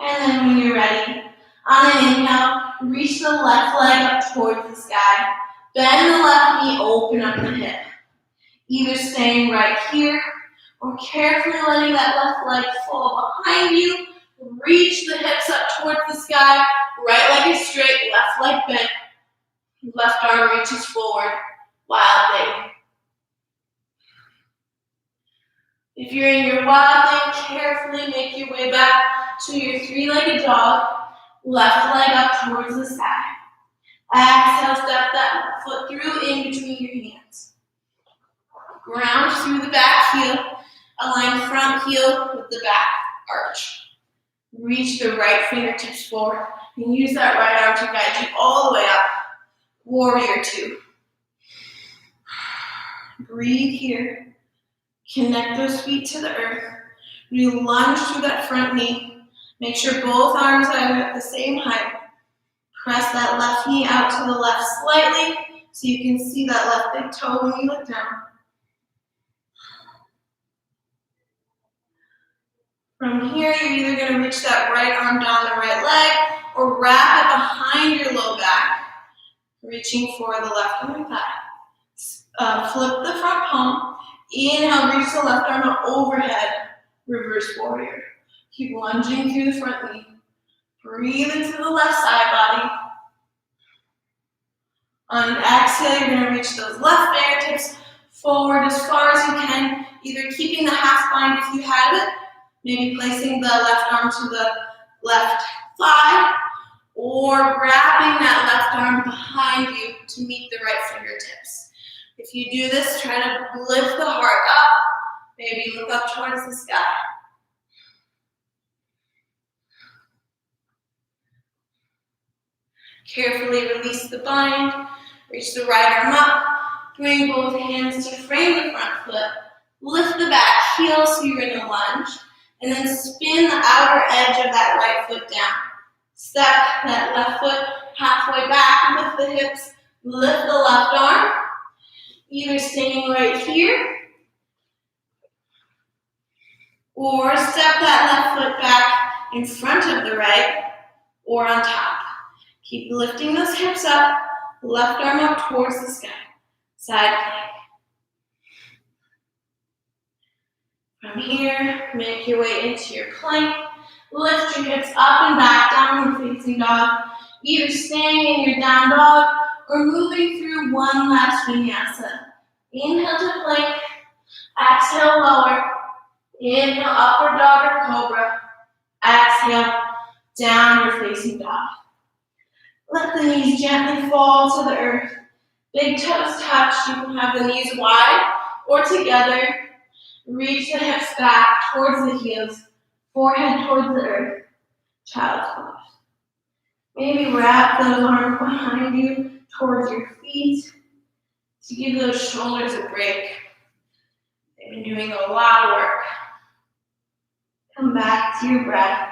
And then when you're ready, on an inhale, reach the left leg up towards the sky. Bend the left knee, open up the hip. Either staying right here or carefully letting that left leg fall behind you. Reach the hips up towards the sky. Right leg is straight, left leg bent. Left arm reaches forward. Wild thing. If you're in your wild thing, carefully make your way back to your three-legged dog. Left leg up towards the sky. Exhale, step that foot through in between your hands. Ground through the back heel. Align front heel with the back arch. Reach the right fingertips forward and use that right arm to guide you all the way up. Warrior two. Breathe here. Connect those feet to the earth. You lunge through that front knee. Make sure both arms are at the same height. Press that left knee out to the left slightly so you can see that left big toe when you look down. From here, you're either going to reach that right arm down the right leg or wrap it behind your low back, reaching for the left inner thigh. Flip the front palm. Inhale, reach the left arm up overhead. Reverse warrior. Keep lunging through the front knee. Breathe into the left side body. On an exhale, you're going to reach those left fingertips forward as far as you can, either keeping the half bind if you have it, maybe placing the left arm to the left thigh, or wrapping that left arm behind you to meet the right fingertips. If you do this, try to lift the heart up, maybe look up towards the sky. Carefully release the bind, reach the right arm up, bring both hands to frame the front foot, lift the back heel so you're in a lunge, and then spin the outer edge of that right foot down. Step that left foot halfway back, lift the hips, lift the left arm, either staying right here Or step that left foot back in front of the right or on top. Keep lifting those hips up, left arm up towards the sky. Side plank. From here, make your way into your plank. Lift your hips up and back, downward facing dog. Either staying in your down dog or moving through one last vinyasa. Inhale to plank, exhale lower. Inhale upward dog or cobra. Exhale downward facing dog. Let the knees gently fall to the earth. Big toes touch. You can have the knees wide or together. Reach the hips back towards the heels. Forehead towards the earth. Child's pose. Maybe wrap those arms behind you towards your feet to give those shoulders a break. They've been doing a lot of work. Come back to your breath.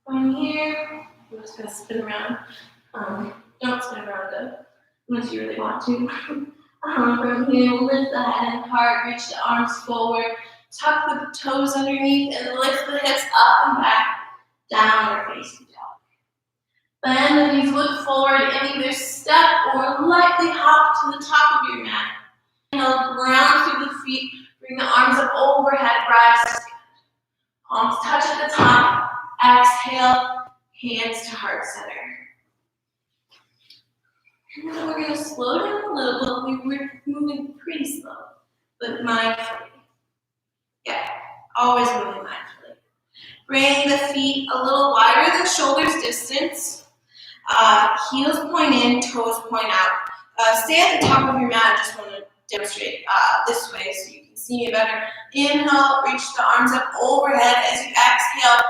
From here, we're just going to spin around. Don't spin around though, unless you really want to. From here, lift the head and heart, reach the arms forward, tuck the toes underneath, and lift the hips up and back, downward facing dog. Bend the knees, look forward, and either step or lightly hop to the top of your mat. Inhale, ground through the feet, bring the arms up overhead, rise. Palms touch at the top. Exhale, hands to heart center. And then we're going to slow down a little bit. We're moving pretty slow, but mindfully. Yeah, always moving mindfully. Bring the feet a little wider than shoulders distance. Heels point in, toes point out. Stay at the top of your mat. I just want to demonstrate this way so you can see me better. Inhale, reach the arms up overhead. As you exhale,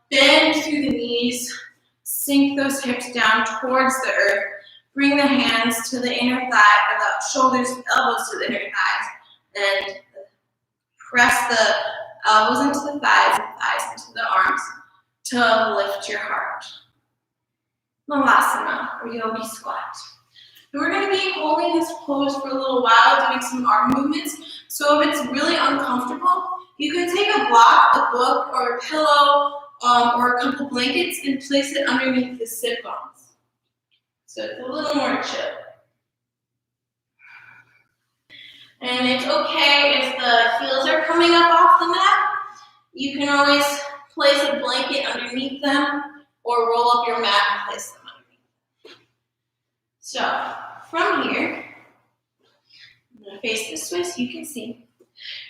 bend through the knees, sink those hips down towards the earth. Bring the hands to the inner thigh, or the shoulders, elbows to the inner thighs, and press the elbows into the thighs and thighs into the arms to lift your heart. Malasana, or yogi squat. And we're going to be holding this pose for a little while, doing some arm movements. So if it's really uncomfortable, you can take a block, a book, or a pillow, or a couple blankets and place it underneath the sit bones. So it's a little more chill. And it's okay if the heels are coming up off the mat. You can always place a blanket underneath them or roll up your mat and place them underneath. So from here, I'm going to face this way so you can see.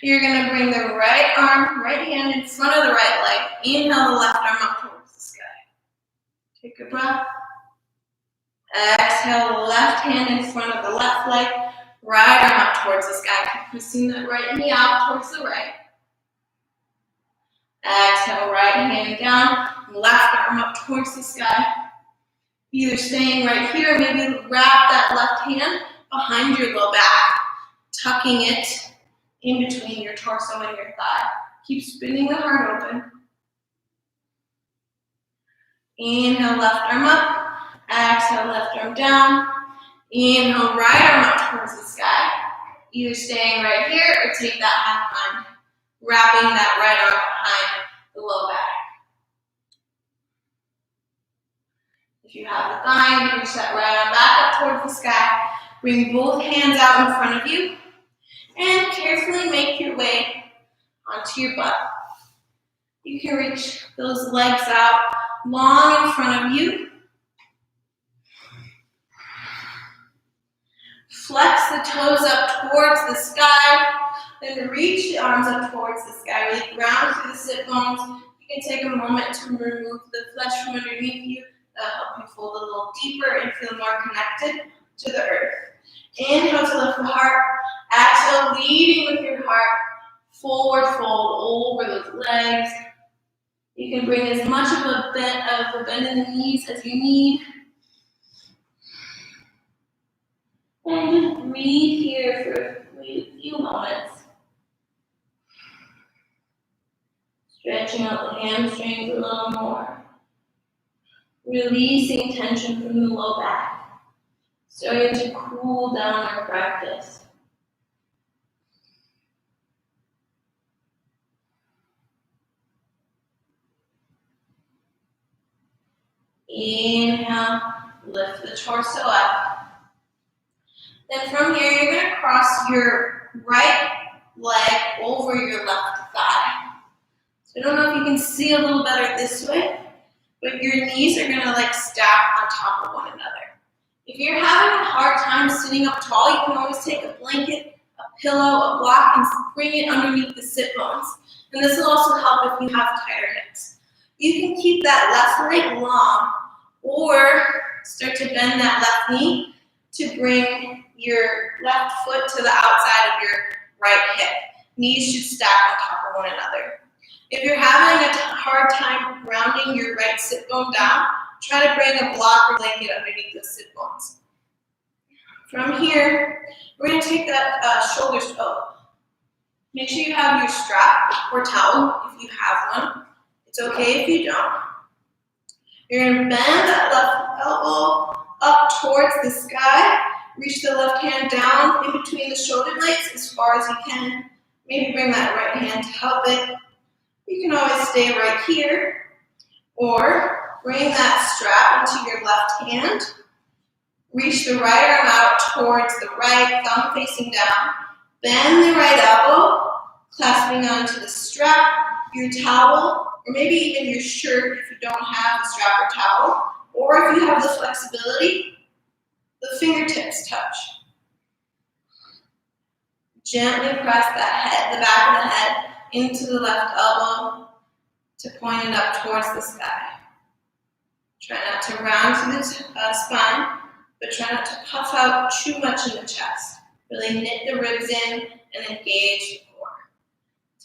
You're going to bring the right arm, right hand in front of the right leg. Inhale the left arm up towards the sky. Take a breath. Exhale the left hand in front of the left leg. Right arm up towards the sky. Keep pressing the right knee out towards the right. Exhale, right hand down. Left arm up towards the sky. Either staying right here, maybe wrap that left hand behind your low back, tucking it in between your torso and your thigh. Keep spinning the heart open. Inhale, left arm up. Exhale, left arm down. Inhale, right arm up towards the sky. Either staying right here or take that half climb, wrapping that right arm behind the low back. If you have the thigh, reach that right arm back up towards the sky. Bring both hands out in front of you. And carefully make your way onto your butt. You can reach those legs out long in front of you. Flex the toes up towards the sky. Then reach the arms up towards the sky. Really ground through the sit bones. You can take a moment to remove the flesh from underneath you. That'll help you fold a little deeper and feel more connected to the earth. Inhale to lift the heart. Exhale, leading with your heart. Forward fold over those legs. You can bring as much of a bend in the knees as you need. And just breathe here for a few moments. Stretching out the hamstrings a little more. Releasing tension from the low back. Starting to cool down our practice. Inhale, lift the torso up. Then from here, you're going to cross your right leg over your left thigh. So I don't know if you can see a little better this way, but your knees are going to stack on top of one another. If you're having a hard time sitting up tall, you can always take a blanket, a pillow, a block, and bring it underneath the sit bones. And this will also help if you have tighter hips. You can keep that left leg long or start to bend that left knee to bring your left foot to the outside of your right hip. Knees should stack on top of one another. If you're having a hard time grounding your right sit bone down, try to bring a block or blanket underneath those sit bones. From here, we're going to take that shoulders up. Make sure you have your strap or towel if you have one. It's okay if you don't. You're going to bend that left elbow up towards the sky. Reach the left hand down in between the shoulder blades as far as you can. Maybe bring that right hand to help it. You can always stay right here. Or bring that strap into your left hand. Reach the right arm out towards the right, thumb facing down. Bend the right elbow, clasping onto the strap, your towel, or maybe even your shirt if you don't have a strap or towel. Or if you have the flexibility, the fingertips touch. Gently press that head, the back of the head, into the left elbow to point it up towards the sky. Try not to round through the spine, but try not to puff out too much in the chest. Really knit the ribs in and engage the core.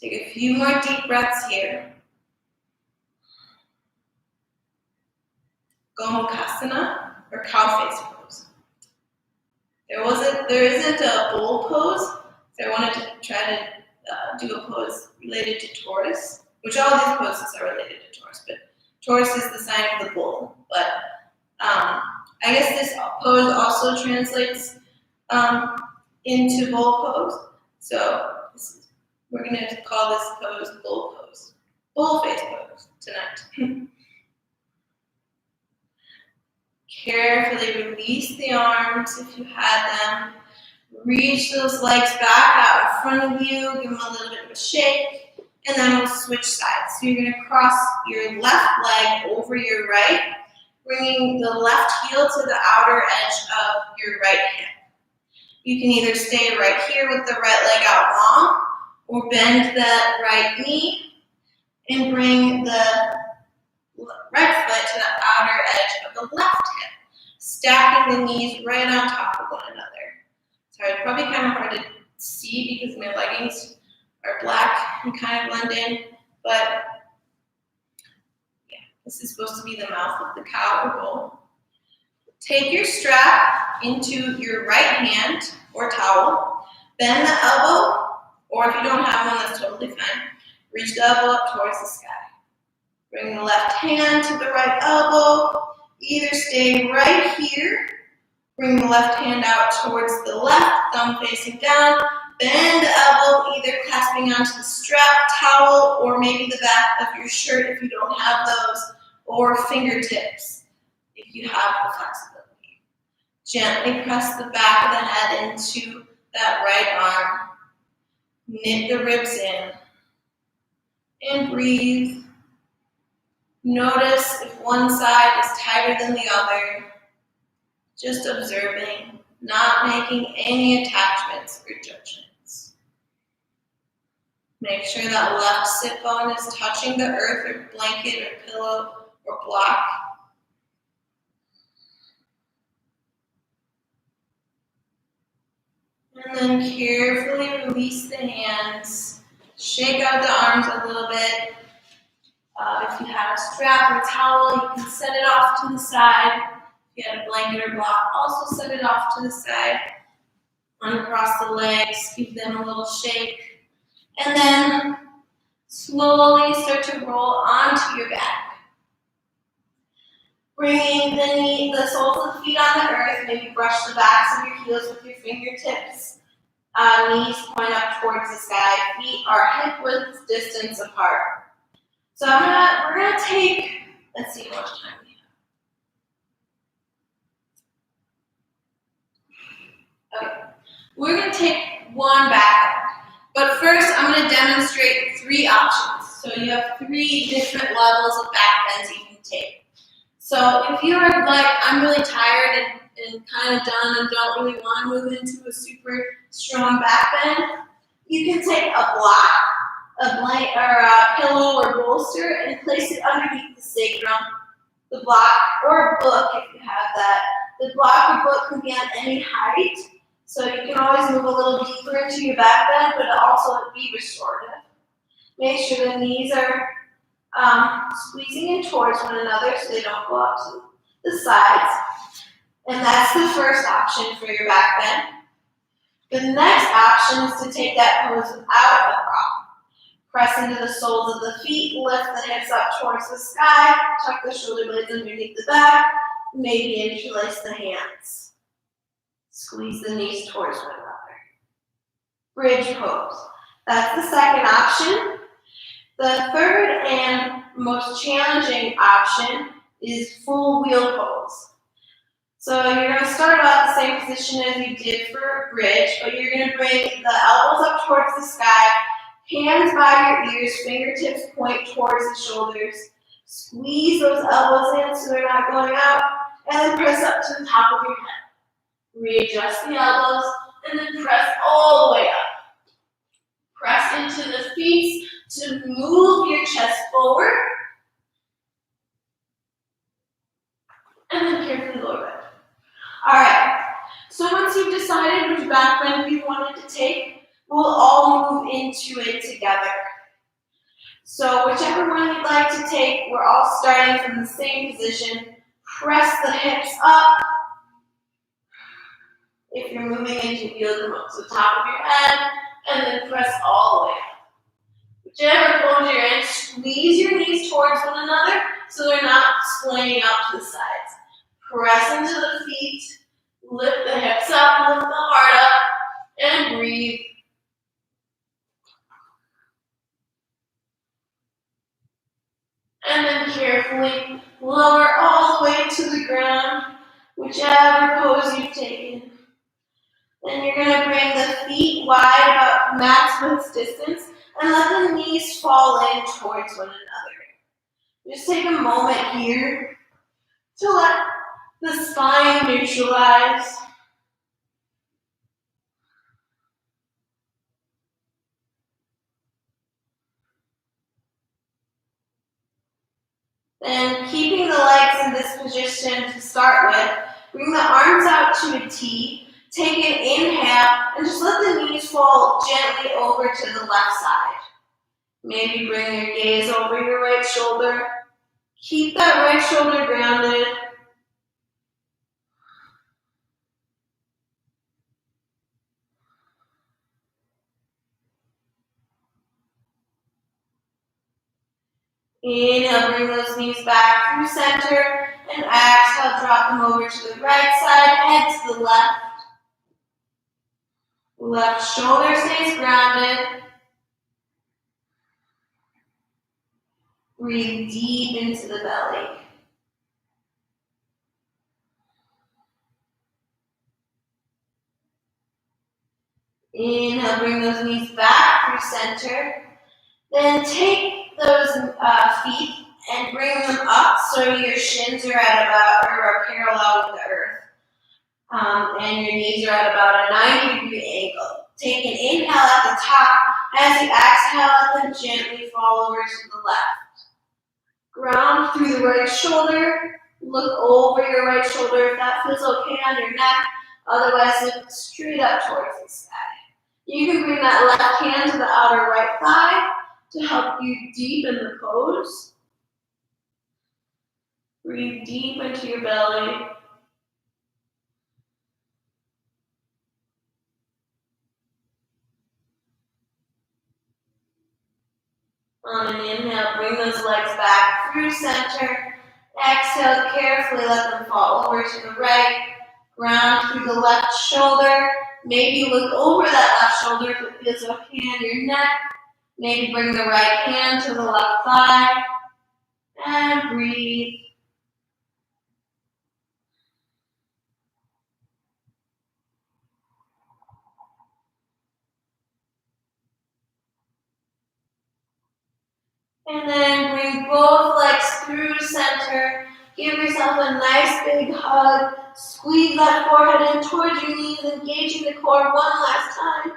Take a few more deep breaths here. Gomukhasana, or cow face pose. There isn't a bull pose, so I wanted to try to do a pose related to Taurus, which all these poses are related to Taurus, but Taurus is the sign of the bull. But I guess this pose also translates into bull pose. So we're going to call this pose bull pose. Bull face pose tonight. Carefully release the arms if you had them. Reach those legs back out in front of you. Give them a little bit of a shake. And then we'll switch sides. So you're going to cross your left leg over your right, bringing the left heel to the outer edge of your right hip. You can either stay right here with the right leg out long, or bend that right knee and bring the right foot to the outer edge of the left hip, stacking the knees right on top of one another. Sorry, it's probably kind of hard to see because my leggings are black and kind of blend in, but yeah, this is supposed to be the mouth of the cow or bull. Take your strap into your right hand or towel, bend the elbow, or if you don't have one, that's totally fine. Reach the elbow up towards the sky. Bring the left hand to the right elbow. Either stay right here, bring the left hand out towards the left, thumb facing down. Bend the elbow, either clasping onto the strap, towel, or maybe the back of your shirt if you don't have those, or fingertips if you have the flexibility. Gently press the back of the head into that right arm. Knit the ribs in. And breathe. Notice if one side is tighter than the other. Just observing, not making any attachments or judgments. Make sure that left sit bone is touching the earth or blanket or pillow or block. And then carefully release the hands. Shake out the arms a little bit. If you have a strap or a towel, you can set it off to the side. If you had a blanket or block, also set it off to the side. Uncross the legs, give them a little shake. And then slowly start to roll onto your back. Bringing the soles of the feet on the earth, maybe brush the backs of your heels with your fingertips. Knees point up towards the sky, feet are hip width distance apart. So we're gonna take, let's see how much time we have. Okay, we're gonna take one back bend. But first I'm gonna demonstrate 3 options. So you have 3 different levels of back bends you can take. So if you are like, I'm really tired and kind of done and don't really want to move into a super strong back bend, you can take a block, a blanket or a pillow or bolster and place it underneath the sacrum, the block, or a book if you have that. The block or book can be on any height, so you can always move a little deeper into your back bend, but also be restorative. Make sure the knees are squeezing in towards one another so they don't go up to the sides. And that's the first option for your back bend. The next option is to take that pose without a prop. Press into the soles of the feet, lift the hips up towards the sky, tuck the shoulder blades underneath the back, maybe interlace the hands. Squeeze the knees towards one another. Bridge pose. That's the second option. The third and most challenging option is full wheel pose. So you're going to start out the same position as you did for a bridge, but you're going to bring the elbows up towards the sky, hands by your ears, fingertips point towards the shoulders. Squeeze those elbows in so they're not going out, and then press up to the top of your head. Readjust the elbows, and then press all the way up. Press into the feet to move your chest forward, and then carefully lower it. Alright, so once you've decided which back bend you wanted to take, we'll all move into it together. So whichever one you'd like to take, we're all starting from the same position. Press the hips up. If you're moving into wheel, come up to the top of your head, and then press all the way up. Whichever pose you're in, squeeze your knees towards one another so they're not splaying out to the sides. Press into the feet, lift the hips up, lift the heart up, and breathe. And then carefully lower all the way to the ground, whichever pose you've taken. Then you're going to bring the feet wide about max width distance and let the knees fall in towards one another. Just take a moment here to let the spine neutralize. Then keeping the legs in this position to start with, bring the arms out to a T, take an inhale, and just let the knees fall gently over to the left side. Maybe bring your gaze over your right shoulder. Keep that right shoulder grounded. Inhale, bring those knees back through center, and exhale, drop them over to the right side, head to the left. Left shoulder stays grounded. Breathe deep into the belly. Inhale, bring those knees back through center. Then take those feet and bring them up so your shins are at about or are parallel with the earth. And your knees are at about a 90-degree angle. Take an inhale at the top. As you exhale, let them gently fall over to the left. Ground through the right shoulder. Look over your right shoulder if that feels okay on your neck. Otherwise, look straight up towards the sky. You can bring that left hand to the outer right thigh to help you deepen the pose. Breathe deep into your belly. On an inhale, bring those legs back through center. Exhale, carefully let them fall over to the right. Ground through the left shoulder. Maybe look over that left shoulder if it feels okay on your neck. Maybe bring the right hand to the left thigh. And breathe. And then bring both legs through center. Give yourself a nice big hug. Squeeze that forehead in towards your knees, engaging the core one last time.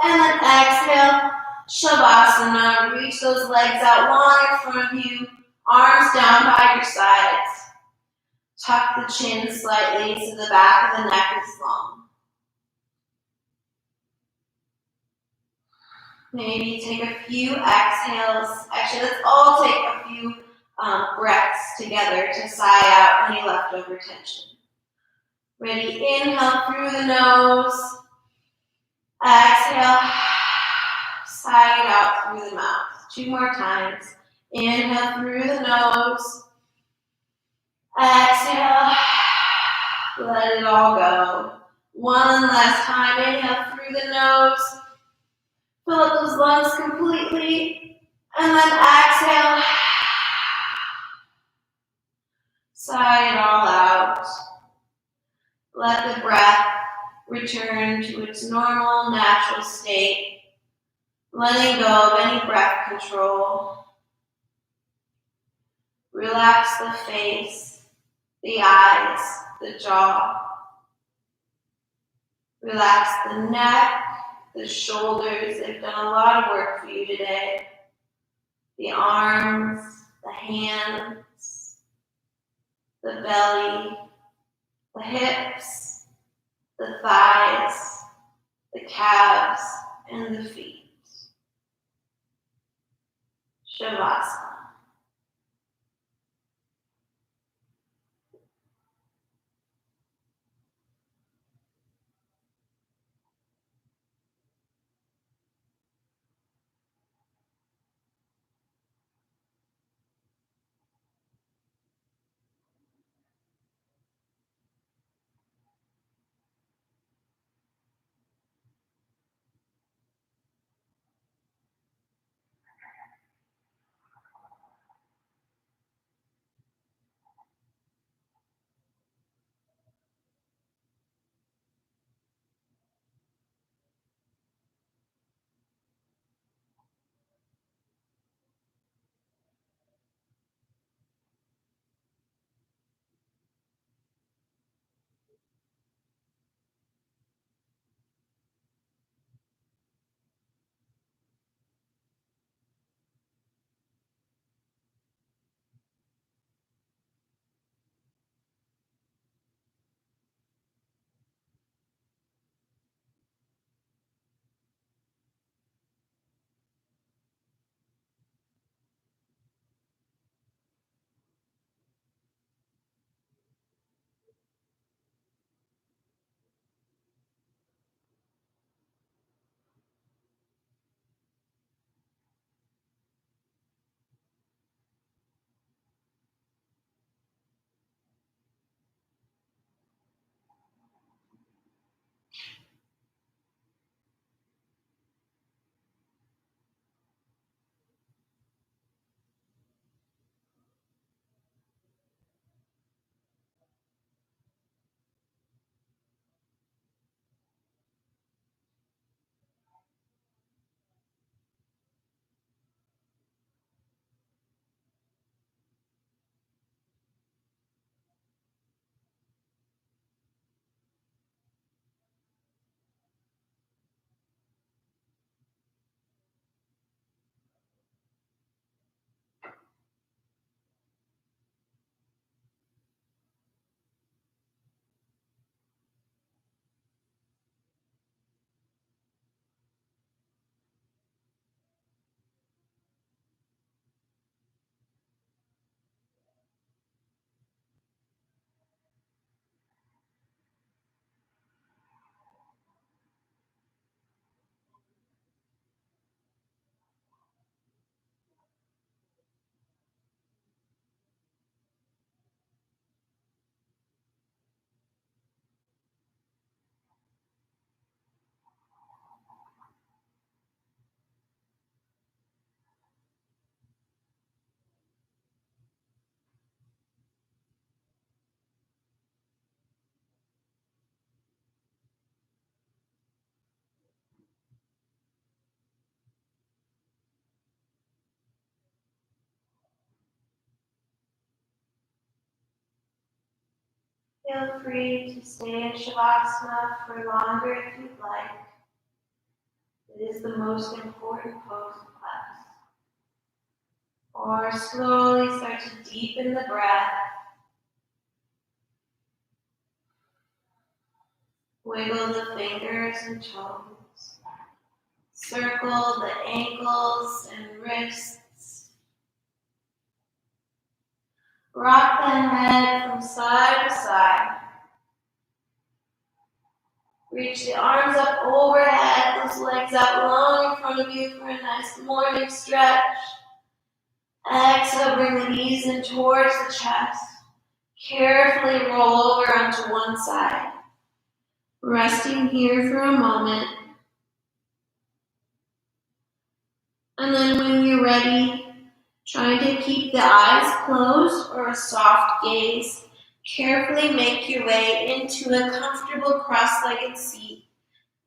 And then exhale, Shavasana. Reach those legs out long in front of you. Arms down by your sides. Tuck the chin slightly so the back of the neck is long. Maybe take a few exhales. Actually, let's all take a few breaths together to sigh out any leftover tension. Ready? Inhale through the nose. Exhale. Sigh it out through the mouth. 2 more times. Inhale through the nose. Exhale. Let it all go. One last time. Inhale through the nose. Fill up those lungs completely. And then exhale. Sigh it all out. Let the breath return to its normal, natural state. Letting go of any breath control. Relax the face, the eyes, the jaw. Relax the neck, the shoulders. They've done a lot of work for you today. The arms, the hands, the belly, the hips, the thighs, the calves, and the feet. Shavasana. Feel free to stay in Shavasana for longer if you'd like. It is the most important pose of class. Or slowly start to deepen the breath. Wiggle the fingers and toes. Circle the ankles and wrists. Rock the head from side to side. Reach the arms up overhead, those legs out long in front of you for a nice morning stretch. Exhale, bring the knees in towards the chest. Carefully roll over onto one side. Resting here for a moment. And then when you're ready, trying to keep the eyes closed or a soft gaze, carefully make your way into a comfortable cross-legged seat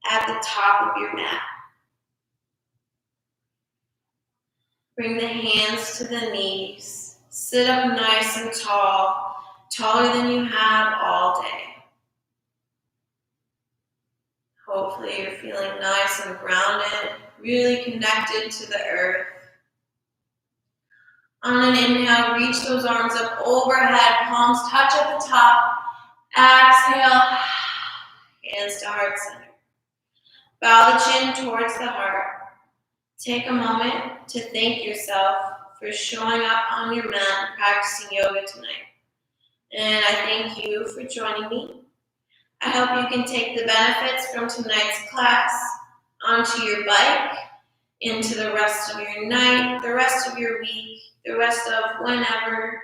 at the top of your mat. Bring the hands to the knees. Sit up nice and tall, taller than you have all day. Hopefully you're feeling nice and grounded, really connected to the earth. On an inhale, reach those arms up overhead, palms touch at the top. Exhale, hands to heart center. Bow the chin towards the heart. Take a moment to thank yourself for showing up on your mat and practicing yoga tonight. And I thank you for joining me. I hope you can take the benefits from tonight's class onto your bike, into the rest of your night, the rest of your week, the rest of whenever.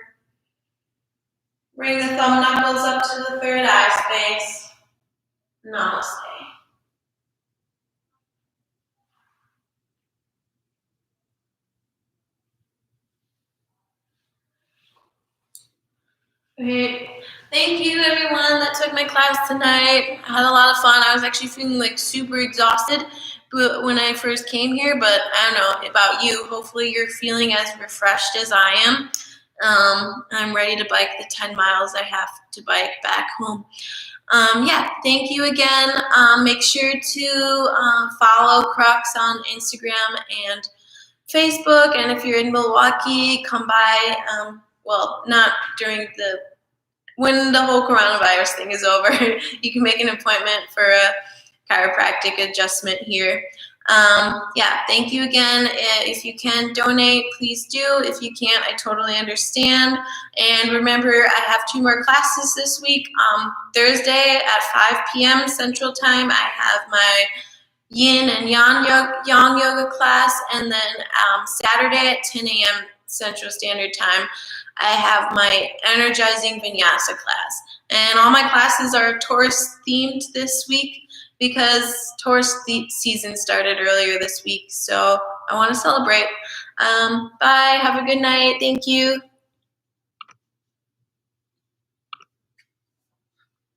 Bring the thumb knuckles up to the third eye space. Namaste. Great. Thank you everyone that took my class tonight. I had a lot of fun. I was actually feeling like super exhausted when I first came here, but I don't know about you. Hopefully you're feeling as refreshed as I am. I'm ready to bike the 10 miles I have to bike back home. Thank you again. Make sure to follow Crux on Instagram and Facebook. And if you're in Milwaukee, come by. Not during when the whole coronavirus thing is over. You can make an appointment for a chiropractic adjustment here. Thank you again. If you can donate, please do. If you can't, I totally understand. And remember, I have 2 more classes this week. Thursday at 5 p.m. Central Time, I have my Yin and Yang yoga class. And then Saturday at 10 a.m. Central Standard Time, I have my energizing Vinyasa class. And all my classes are Taurus themed this week because Taurus season started earlier this week. So I want to celebrate. Bye. Have a good night. Thank you.